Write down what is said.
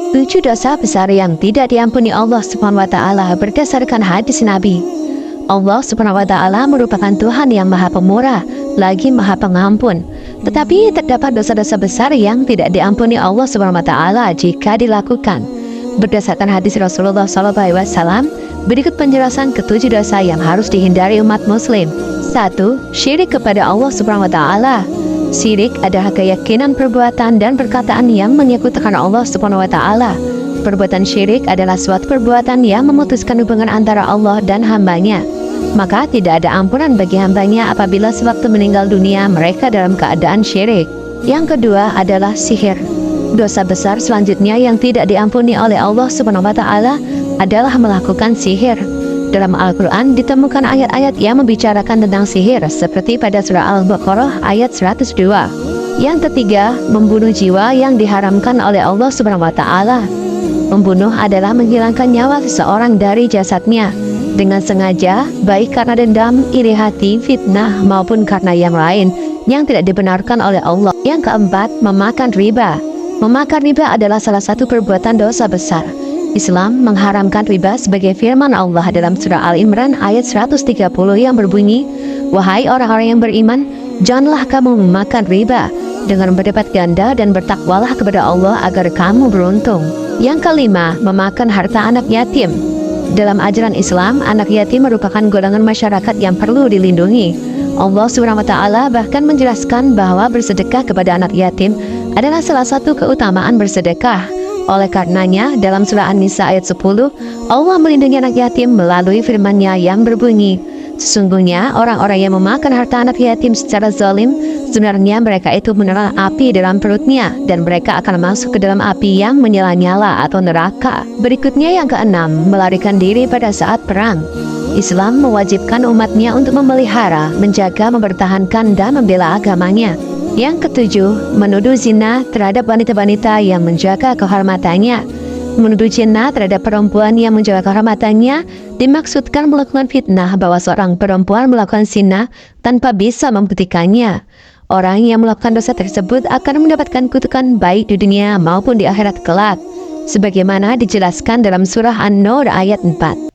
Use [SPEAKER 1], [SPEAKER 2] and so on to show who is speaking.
[SPEAKER 1] 7 dosa besar yang tidak diampuni Allah Subhanahu wa Ta'ala berdasarkan hadis Nabi. Allah Subhanahu wa Ta'ala merupakan Tuhan yang Maha Pemurah, lagi Maha Pengampun. Tetapi terdapat dosa-dosa besar yang tidak diampuni Allah Subhanahu wa Ta'ala jika dilakukan. Berdasarkan hadis Rasulullah SAW, berikut penjelasan ke-7 dosa yang harus dihindari umat Muslim. 1. Syirik kepada Allah Subhanahu wa Ta'ala. Syirik adalah keyakinan, perbuatan, dan perkataan yang menyekutukan Allah Subhanahu wa Ta'ala. Perbuatan syirik adalah suatu perbuatan yang memutuskan hubungan antara Allah dan hambanya. Maka tidak ada ampunan bagi hambanya apabila sewaktu meninggal dunia mereka dalam keadaan syirik. Yang kedua adalah sihir. Dosa besar selanjutnya yang tidak diampuni oleh Allah Subhanahu wa Ta'ala adalah melakukan sihir. Dalam Al-Quran ditemukan ayat-ayat yang membicarakan tentang sihir seperti pada surah Al-Baqarah ayat 102. Yang ketiga, membunuh jiwa yang diharamkan oleh Allah Subhanahu wa Ta'ala. Membunuh adalah menghilangkan nyawa seseorang dari jasadnya dengan sengaja, baik karena dendam, iri hati, fitnah, maupun karena yang lain yang tidak dibenarkan oleh Allah. Yang keempat, memakan riba. Memakan riba adalah salah satu perbuatan dosa besar. Islam mengharamkan riba sebagai firman Allah dalam surah Al-Imran ayat 130 yang berbunyi, "Wahai orang-orang yang beriman, janganlah kamu memakan riba, dengan berlipat ganda dan bertakwalah kepada Allah agar kamu beruntung." Yang kelima, memakan harta anak yatim. Dalam ajaran Islam, anak yatim merupakan golongan masyarakat yang perlu dilindungi. Allah Subhanahu wa Ta'ala bahkan menjelaskan bahwa bersedekah kepada anak yatim adalah salah satu keutamaan bersedekah. Oleh karenanya, dalam surah An-Nisa ayat 10, Allah melindungi anak yatim melalui firman-Nya yang berbunyi, "Sesungguhnya orang-orang yang memakan harta anak yatim secara zalim, sebenarnya mereka itu menelan api dalam perutnya, dan mereka akan masuk ke dalam api yang menyala-nyala atau neraka." Berikutnya yang keenam, melarikan diri pada saat perang. Islam mewajibkan umatnya untuk memelihara, menjaga, mempertahankan, dan membela agamanya. Yang ketujuh, menuduh zina terhadap wanita-wanita yang menjaga kehormatannya. Menuduh zina terhadap perempuan yang menjaga kehormatannya dimaksudkan melakukan fitnah bahwa seorang perempuan melakukan zina tanpa bisa membuktikannya. Orang yang melakukan dosa tersebut akan mendapatkan kutukan baik di dunia maupun di akhirat kelak, sebagaimana dijelaskan dalam surah An-Nur ayat 4.